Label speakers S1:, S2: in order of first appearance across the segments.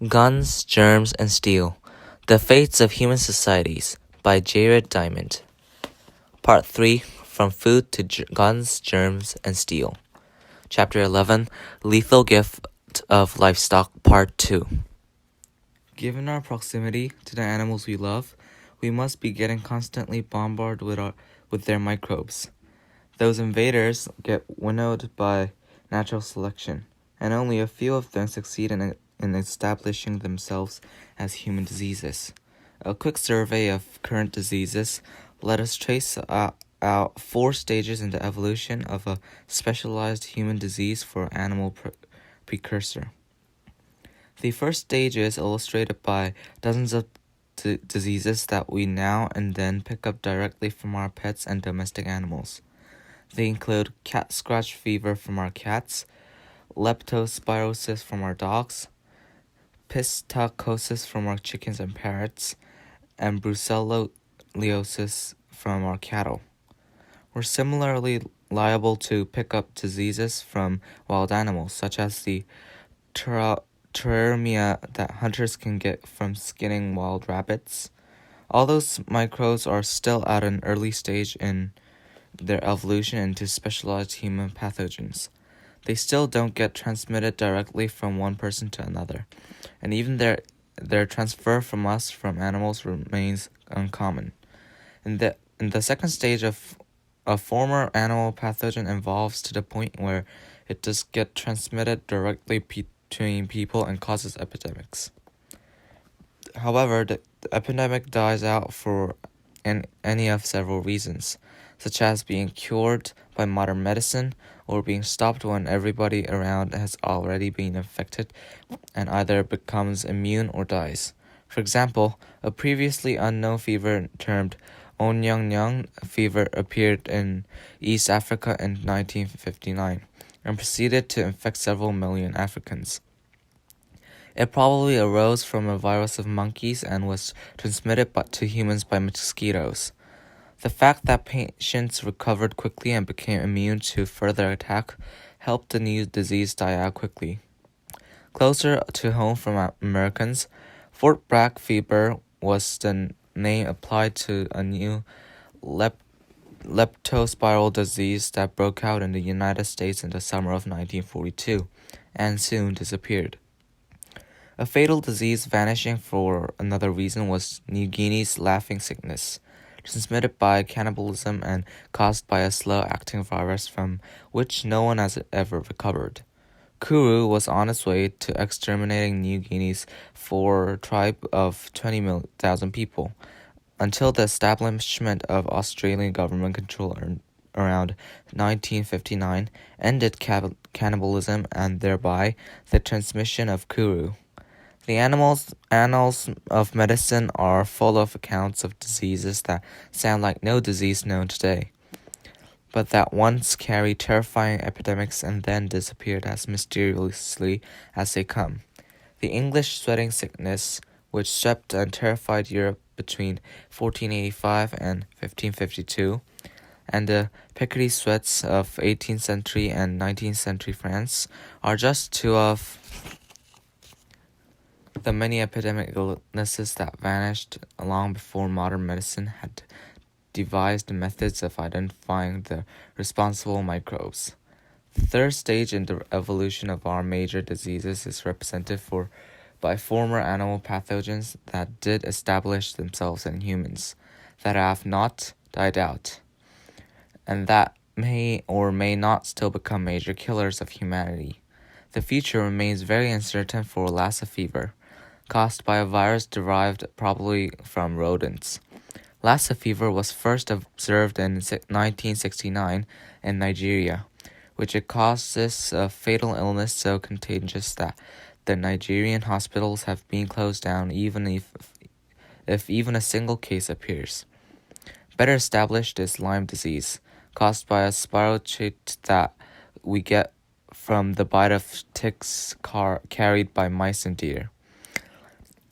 S1: Guns, Germs, and Steel: The Fates of Human Societies by Jared Diamond. Part 3, From Food to Guns, Germs, and Steel. Chapter 11, Lethal Gift of Livestock, Part 2. Given our proximity to the animals we love, we must be getting constantly bombarded with their microbes. Those invaders get winnowed by natural selection, and only a few of them succeed in establishing themselves as human diseases. A quick survey of current diseases let us trace out 4 stages in the evolution of a specialized human disease for animal precursor. The first stage is illustrated by dozens of diseases that we now and then pick up directly from our pets and domestic animals. They include cat scratch fever from our cats, leptospirosis from our dogs, pistachosis from our chickens and parrots, and brucellosis from our cattle. We're similarly liable to pick up diseases from wild animals, such as the terramia that hunters can get from skinning wild rabbits. All those microbes are still at an early stage in their evolution into specialized human pathogens. They still don't get transmitted directly from one person to another, and even their transfer from us from animals remains uncommon. In the second stage of a former animal pathogen evolves to the point where it does get transmitted directly between people and causes epidemics. However, the epidemic dies out for any of several reasons, such as being cured by modern medicine or being stopped when everybody around has already been infected and either becomes immune or dies. For example, a previously unknown fever termed Onyongyong fever appeared in East Africa in 1959 and proceeded to infect several million Africans. It probably arose from a virus of monkeys and was transmitted to humans by mosquitoes. The fact that patients recovered quickly and became immune to further attack helped the new disease die out quickly. Closer to home from Americans, Fort Bragg fever was the name applied to a new leptospiral disease that broke out in the United States in the summer of 1942 and soon disappeared. A fatal disease vanishing for another reason was New Guinea's laughing sickness, transmitted by cannibalism and caused by a slow-acting virus from which no one has ever recovered. Kuru was on its way to exterminating New Guinea's tribe of 20,000 people, until the establishment of Australian government control around 1959 ended cannibalism and thereby the transmission of Kuru. The annals of medicine are full of accounts of diseases that sound like no disease known today, but that once carried terrifying epidemics and then disappeared as mysteriously as they come. The English sweating sickness, which swept and terrified Europe between 1485 and 1552, and the pickety sweats of 18th century and 19th century France, are just two of the many epidemic illnesses that vanished long before modern medicine had devised methods of identifying the responsible microbes. The third stage in the evolution of our major diseases is represented by former animal pathogens that did establish themselves in humans, that have not died out, and that may or may not still become major killers of humanity. The future remains very uncertain for Lassa fever, caused by a virus derived probably from rodents. Lassa fever was first observed in 1969 in Nigeria, which it causes a fatal illness so contagious that the Nigerian hospitals have been closed down even if even a single case appears. Better established is Lyme disease, caused by a spirochete that we get from the bite of ticks carried by mice and deer.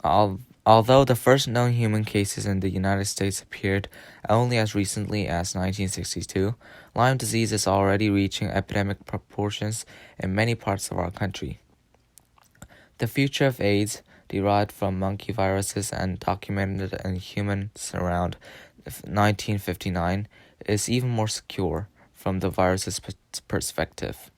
S1: Although the first known human cases in the United States appeared only as recently as 1962, Lyme disease is already reaching epidemic proportions in many parts of our country. The future of AIDS, derived from monkey viruses and documented in humans around 1959, is even more secure from the virus's perspective.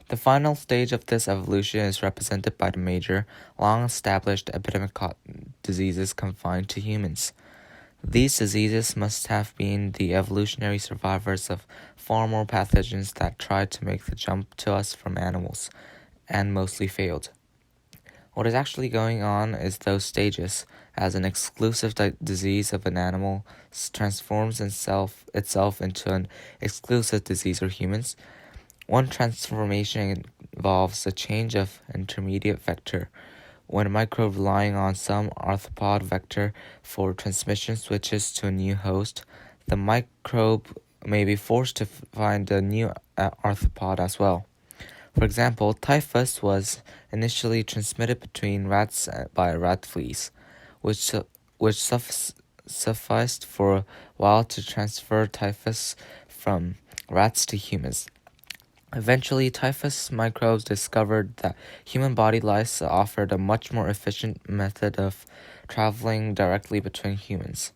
S1: The final stage of this evolution is represented by the major, long-established epidemic diseases confined to humans. These diseases must have been the evolutionary survivors of far more pathogens that tried to make the jump to us from animals, and mostly failed. What is actually going on is those stages, as an exclusive disease of an animal transforms itself into an exclusive disease of humans. One transformation involves a change of intermediate vector. When a microbe relying on some arthropod vector for transmission switches to a new host, the microbe may be forced to find a new arthropod as well. For example, typhus was initially transmitted between rats by rat fleas, which sufficed for a while to transfer typhus from rats to humans. Eventually, typhus microbes discovered that human body lice offered a much more efficient method of traveling directly between humans.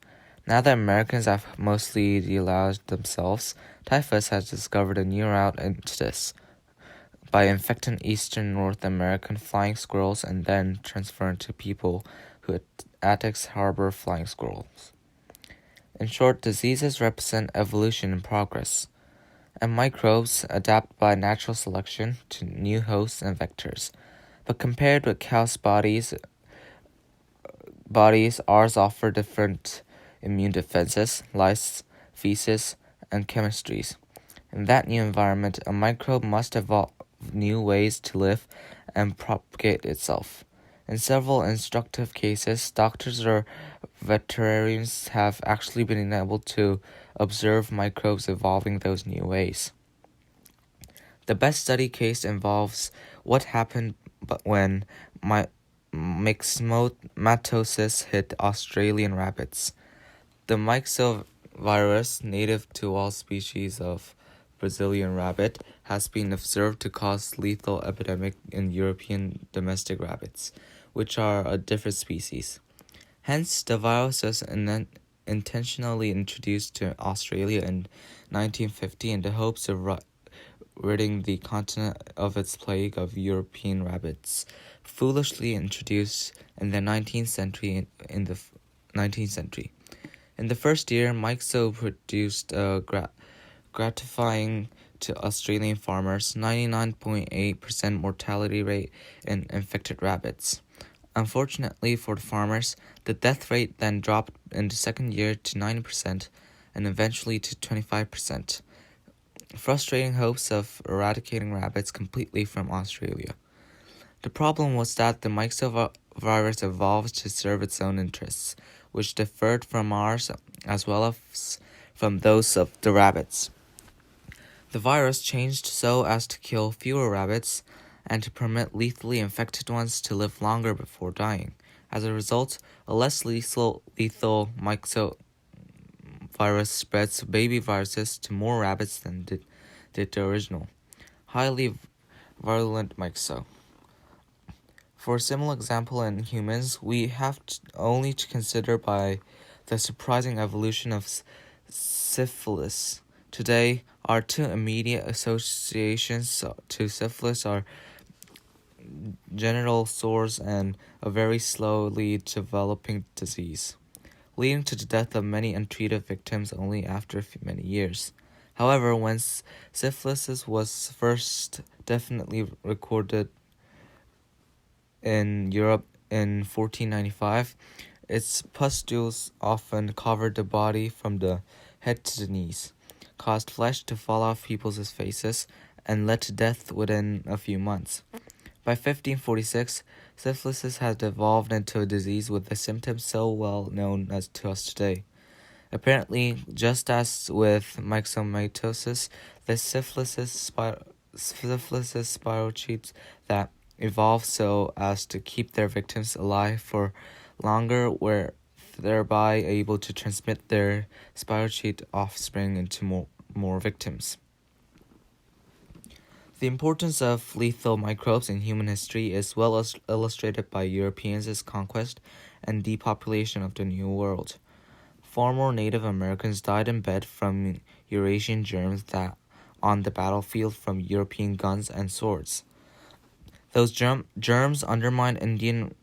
S1: Now that Americans have mostly deloused themselves, typhus has discovered a new route into this by infecting eastern North American flying squirrels and then transferring to people who attics harbor flying squirrels. In short, diseases represent evolution in progress, and microbes adapt by natural selection to new hosts and vectors. But compared with cows' bodies, ours offer different immune defenses, lice, feces, and chemistries. In that new environment, a microbe must evolve new ways to live and propagate itself. In several instructive cases, doctors or veterinarians have actually been able to observe microbes evolving those new ways. The best study case involves what happened when myxomatosis hit Australian rabbits. The myxovirus, native to all species of Brazilian rabbit, has been observed to cause lethal epidemic in European domestic rabbits, which are a different species. Hence, the virus was intentionally introduced to Australia in 1950 in the hopes of ridding the continent of its plague of European rabbits, foolishly introduced in the 19th century. In the 19th century, in the first year, myxo produced a gratifying to Australian farmers 99.8% mortality rate in infected rabbits. Unfortunately for the farmers, the death rate then dropped in the second year to 90% and eventually to 25%, frustrating hopes of eradicating rabbits completely from Australia. The problem was that the myxovirus evolved to serve its own interests, which differed from ours as well as from those of the rabbits. The virus changed so as to kill fewer rabbits and to permit lethally infected ones to live longer before dying. As a result, a less lethal myxovirus spreads baby viruses to more rabbits than did the original, highly virulent myxo. For a similar example in humans, we have only to consider by the surprising evolution of syphilis. Today, our two immediate associations to syphilis are genital sores and a very slowly developing disease, leading to the death of many untreated victims only after many years. However, when syphilis was first definitely recorded in Europe in 1495, its pustules often covered the body from the head to the knees, caused flesh to fall off people's faces, and led to death within a few months. By 1546, syphilis had evolved into a disease with the symptoms so well known as to us today. Apparently, just as with myxomatosis, the syphilis spirochetes that evolved so as to keep their victims alive for longer were thereby able to transmit their spirochete offspring into more victims. The importance of lethal microbes in human history is well illustrated by Europeans' conquest and depopulation of the New World. Far more Native Americans died in bed from Eurasian germs than on the battlefield from European guns and swords. Those germs undermined Indian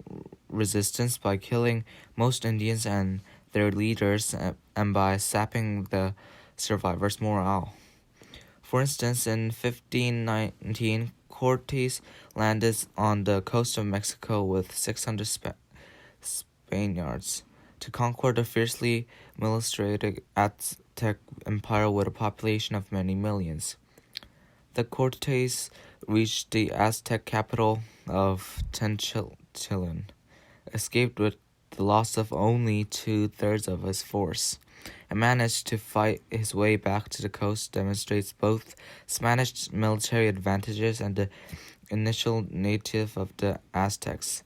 S1: resistance by killing most Indians and their leaders and by sapping the survivors' morale. For instance, in 1519, Cortes landed on the coast of Mexico with 600 Spaniards to conquer the fiercely militaristic Aztec empire with a population of many millions. The Cortes reached the Aztec capital of Ch.11, escaped with the loss of only 2/3 of his force, and managed to fight his way back to the coast demonstrates both Spanish military advantages and the initial native of the Aztecs.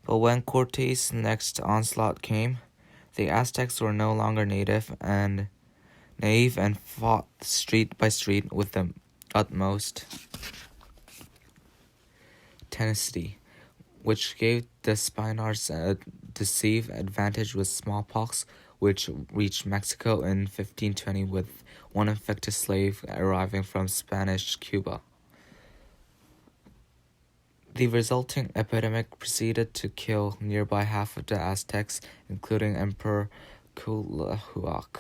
S1: But when Cortes' next onslaught came, the Aztecs were no longer naive and fought street by street with the utmost tenacity, which gave the Spaniards a decisive advantage with smallpox, which reached Mexico in 1520 with one infected slave arriving from Spanish Cuba. The resulting epidemic proceeded to kill nearby half of the Aztecs, including Emperor Cuauhtémoc.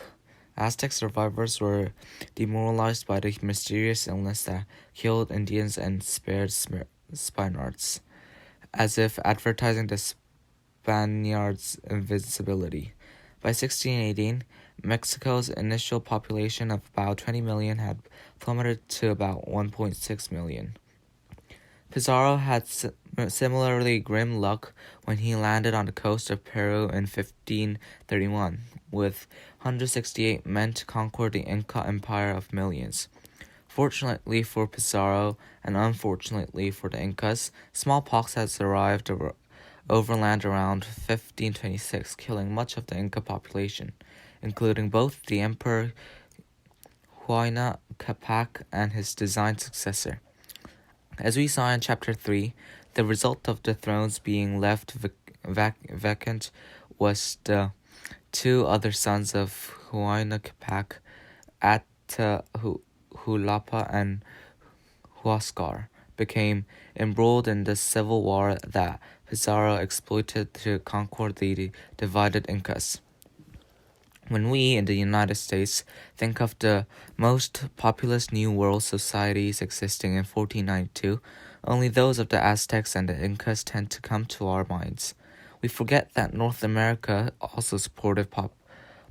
S1: Aztec survivors were demoralized by the mysterious illness that killed Indians and spared Spaniards, as if advertising the Spaniards' invincibility. By 1618, Mexico's initial population of about 20 million had plummeted to about 1.6 million. Pizarro had similarly grim luck when he landed on the coast of Peru in 1531, with 168 men to conquer the Inca Empire of millions. Fortunately for Pizarro, and unfortunately for the Incas, smallpox has arrived overland around 1526, killing much of the Inca population, including both the Emperor Huayna Capac and his designed successor. As we saw in Chapter 3, the result of the thrones being left vacant was the two other sons of Huayna Capac, Atahualpa and Huascar, became embroiled in the civil war that Pizarro exploited to conquer the divided Incas. When we, in the United States, think of the most populous New World societies existing in 1492, only those of the Aztecs and the Incas tend to come to our minds. We forget that North America also supported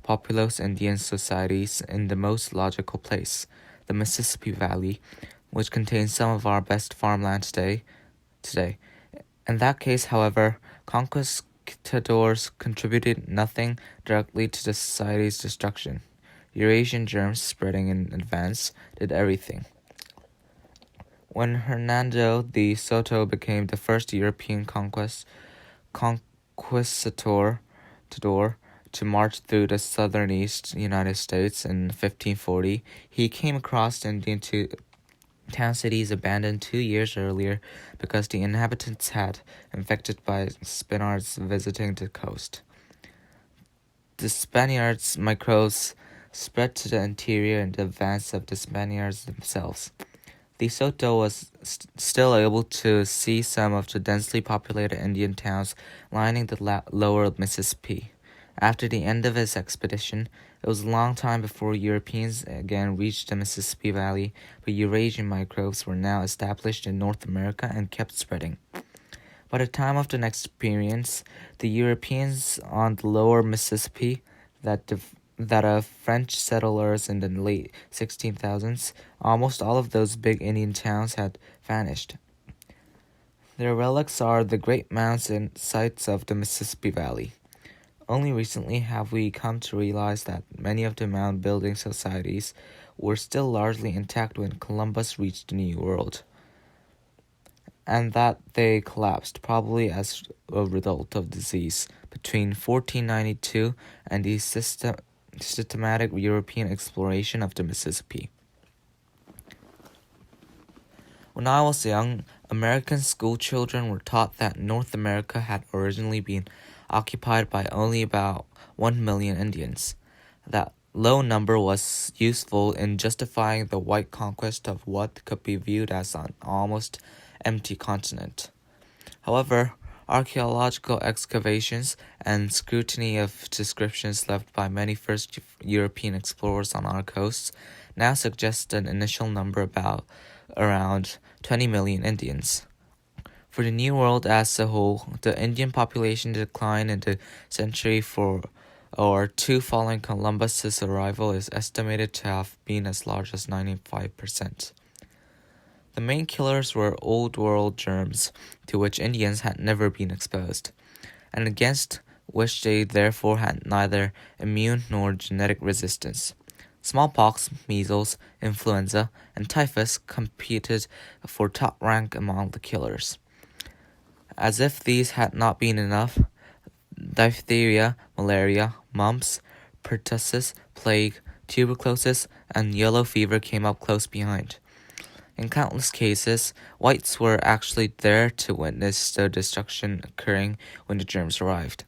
S1: populous Indian societies in the most logical place, the Mississippi Valley, which contains some of our best farmland today. In that case, however, conquistadors contributed nothing directly to the society's destruction. Eurasian germs, spreading in advance, did everything. When Hernando de Soto became the first European conquistador to march through the southeast United States in 1540, he came across Indian town cities abandoned 2 years earlier because the inhabitants had infected by Spaniards visiting the coast. The Spaniards' microbes spread to the interior in advance of the Spaniards themselves. De Soto was still able to see some of the densely populated Indian towns lining the lower Mississippi. After the end of his expedition, it was a long time before Europeans again reached the Mississippi Valley, but Eurasian microbes were now established in North America and kept spreading. By the time of the next experience, the Europeans on the lower Mississippi that of French settlers in the late 16,000s, almost all of those big Indian towns had vanished. Their relics are the great mounds and sites of the Mississippi Valley. Only recently have we come to realize that many of the mound-building societies were still largely intact when Columbus reached the New World, and that they collapsed, probably as a result of disease, between 1492 and the systematic European exploration of the Mississippi. When I was young, American school children were taught that North America had originally been occupied by only about 1 million Indians. That low number was useful in justifying the white conquest of what could be viewed as an almost empty continent. However, archaeological excavations and scrutiny of descriptions left by many first European explorers on our coasts now suggest an initial number about around 20 million Indians. For the New World as a whole, the Indian population decline in the century or two following Columbus's arrival is estimated to have been as large as 95%. The main killers were Old World germs, to which Indians had never been exposed, and against which they therefore had neither immune nor genetic resistance. Smallpox, measles, influenza, and typhus competed for top rank among the killers. As if these had not been enough, diphtheria, malaria, mumps, pertussis, plague, tuberculosis, and yellow fever came up close behind. In countless cases, whites were actually there to witness the destruction occurring when the germs arrived.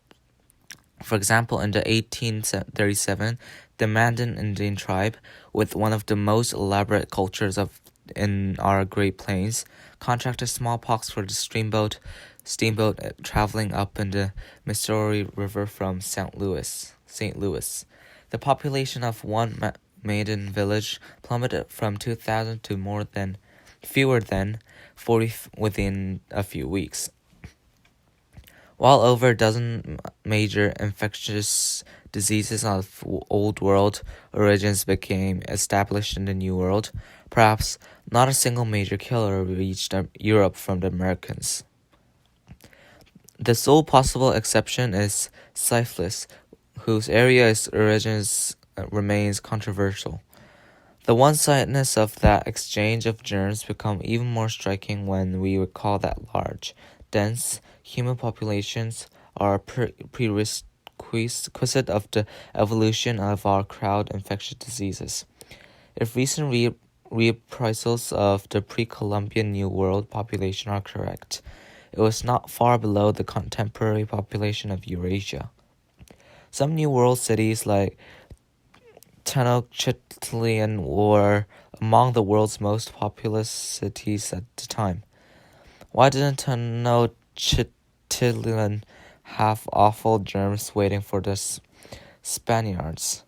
S1: For example, in the 1837, the Mandan Indian tribe, with one of the most elaborate cultures in our Great Plains, contracted smallpox for the steamboat traveling up in the Missouri River from St. Louis. The population of one maiden village plummeted from 2,000 to fewer than 40 within a few weeks. While over a dozen major infectious diseases of Old World origins became established in the New World, perhaps not a single major killer reached Europe from the Americans. The sole possible exception is syphilis, whose origins remains controversial. The one-sidedness of that exchange of germs becomes even more striking when we recall that large, dense human populations are prerequisite of the evolution of our crowd infectious diseases. If recent reprisals of the pre-Columbian New World population are correct, it was not far below the contemporary population of Eurasia. Some New World cities like Tenochtitlan were among the world's most populous cities at the time. Why didn't Tenochtitlan have awful germs waiting for the Spaniards?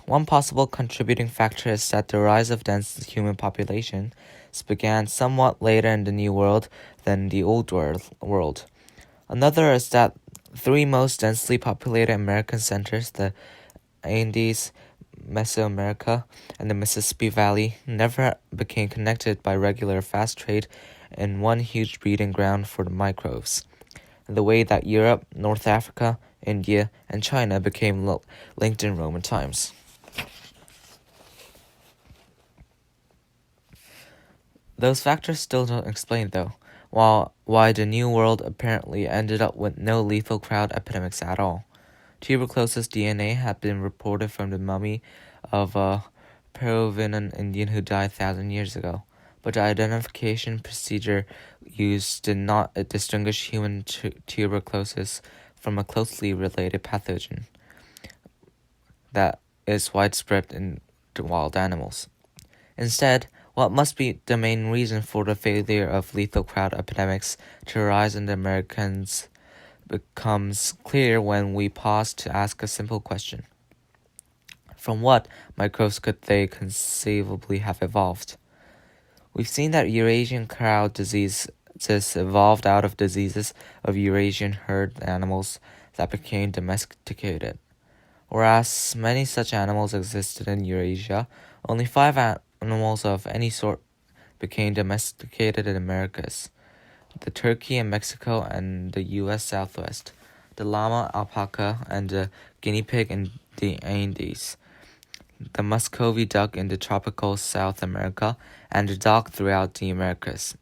S1: One possible contributing factor is that the rise of dense human population began somewhat later in the New World than the Old World. Another is that three most densely populated American centers, the Andes, Mesoamerica, and the Mississippi Valley, never became connected by regular fast trade in one huge breeding ground for the microbes, in the way that Europe, North Africa, India, and China became linked in Roman times. Those factors still don't explain, though, why the New World apparently ended up with no lethal crowd epidemics at all. Tuberculosis DNA had been reported from the mummy of a Peruvian Indian who died 1,000 years ago, but the identification procedure used did not distinguish human tuberculosis from a closely related pathogen that is widespread in the wild animals. Instead, what must be the main reason for the failure of lethal crowd epidemics to arise in the Americans becomes clear when we pause to ask a simple question. From what microbes could they conceivably have evolved? We've seen that Eurasian crowd diseases evolved out of diseases of Eurasian herd animals that became domesticated. Whereas many such animals existed in Eurasia, only 5 animals of any sort became domesticated in Americas: the turkey in Mexico and the U.S. Southwest, the llama, alpaca, and the guinea pig in the Andes, the Muscovy duck in the tropical South America, and the dog throughout the Americas.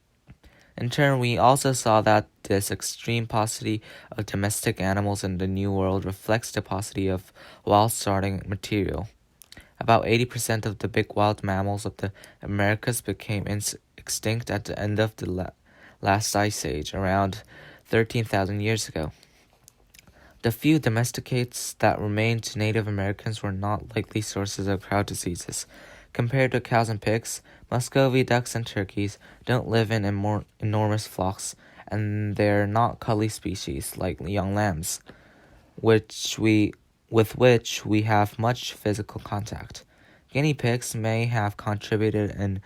S1: In turn, we also saw that this extreme paucity of domestic animals in the New World reflects the paucity of wild starting material. About 80% of the big wild mammals of the Americas became extinct at the end of the last ice age, around 13,000 years ago. The few domesticates that remained to Native Americans were not likely sources of crowd diseases. Compared to cows and pigs, Muscovy ducks and turkeys don't live in enormous flocks, and they're not cuddly species like young lambs, with which we have much physical contact. Guinea pigs may have contributed in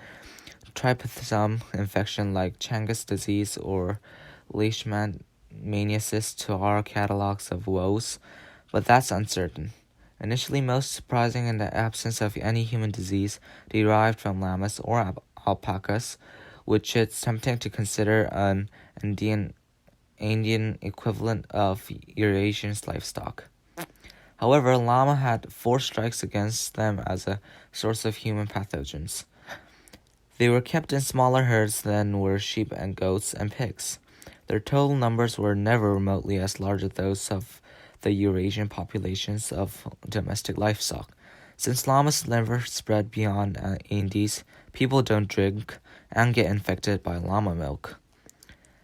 S1: trypanosome infection like Chang's disease or leishmaniasis to our catalogs of woes, but that's uncertain. Initially most surprising in the absence of any human disease derived from llamas or alpacas, which it's tempting to consider an Indian equivalent of Eurasian livestock. However, llama had 4 strikes against them as a source of human pathogens. They were kept in smaller herds than were sheep and goats and pigs. Their total numbers were never remotely as large as those of the Eurasian populations of domestic livestock. Since llamas never spread beyond Andes, people don't drink and get infected by llama milk.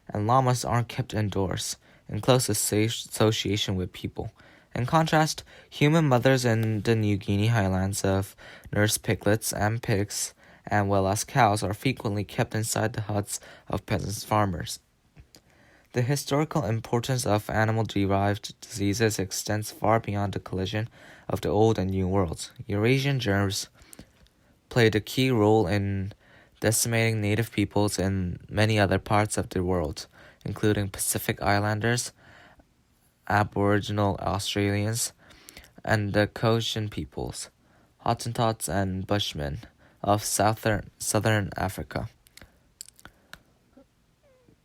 S1: And llamas aren't kept indoors, in close association with people. In contrast, human mothers in the New Guinea highlands of nurse piglets and pigs, and well as cows, are frequently kept inside the huts of peasant farmers. The historical importance of animal-derived diseases extends far beyond the collision of the Old and New Worlds. Eurasian germs played a key role in decimating native peoples in many other parts of the world, including Pacific Islanders, Aboriginal Australians, and the Cochin peoples, Hottentots and Bushmen of southern Africa.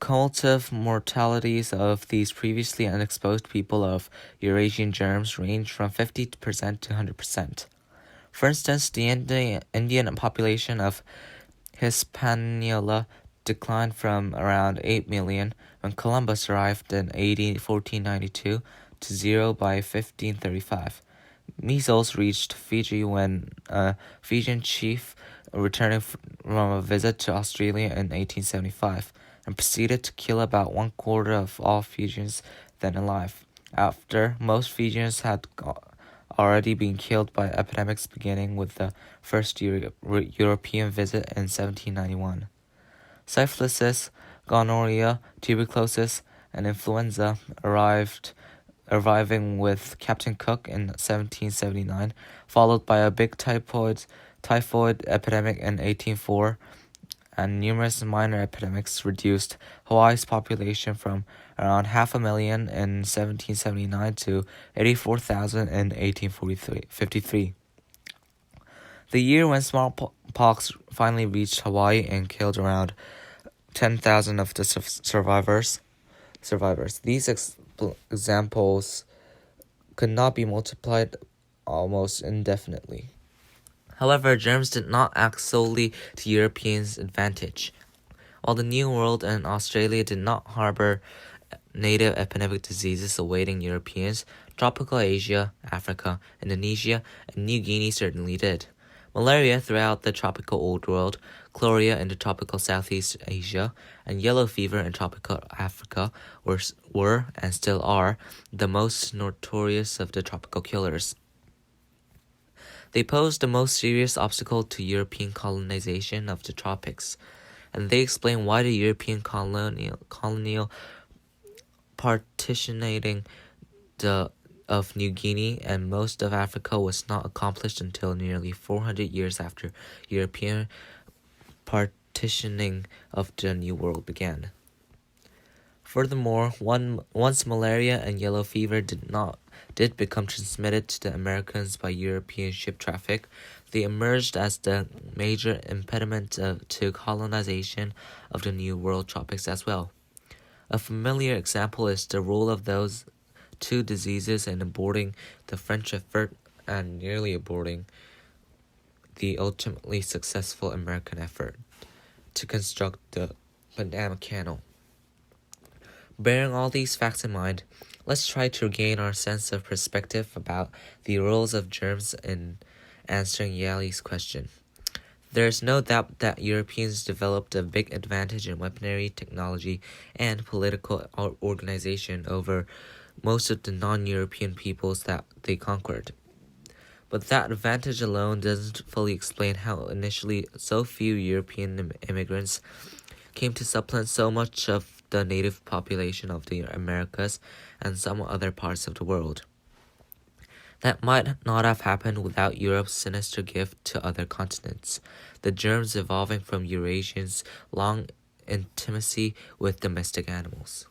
S1: Cumulative mortalities of these previously unexposed people of Eurasian germs range from 50% to 100%. For instance, the Indian population of Hispaniola declined from around 8 million when Columbus arrived in AD 1492 to 0 by 1535. Measles reached Fiji when a Fijian chief returning from a visit to Australia in 1875 and proceeded to kill about 1/4 of all Fijians then alive, after most Fijians had already been killed by epidemics beginning with the first European visit in 1791. Syphilis, gonorrhea, tuberculosis, and influenza arriving with Captain Cook in 1779, followed by a big typhoid epidemic in 1804, and numerous minor epidemics reduced Hawaii's population from around 500,000 in 1779 to 84,000 in 1853. The year when smallpox finally reached Hawaii and killed around 10,000 of the survivors. These examples could not be multiplied almost indefinitely. However, germs did not act solely to Europeans' advantage. While the New World and Australia did not harbor native epidemic diseases awaiting Europeans, tropical Asia, Africa, Indonesia, and New Guinea certainly did. Malaria throughout the tropical Old World, chloria in the tropical Southeast Asia, and yellow fever in tropical Africa were and still are the most notorious of the tropical killers. They posed the most serious obstacle to European colonization of the tropics, and they explain why the European colonial partitioning of New Guinea and most of Africa was not accomplished until nearly 400 years after European partitioning of the New World began. Furthermore, once malaria and yellow fever did become transmitted to the Americans by European ship traffic, they emerged as the major impediment to colonization of the New World tropics as well. A familiar example is the role of those two diseases in aborting the French effort and nearly aborting the ultimately successful American effort to construct the Panama Canal. Bearing all these facts in mind, let's try to regain our sense of perspective about the roles of germs in answering Yali's question. There is no doubt that Europeans developed a big advantage in weaponry, technology, and political organization over most of the non-European peoples that they conquered. But that advantage alone doesn't fully explain how initially so few European immigrants came to supplant so much of the native population of the Americas and some other parts of the world. That might not have happened without Europe's sinister gift to other continents, the germs evolving from Eurasians' long intimacy with domestic animals.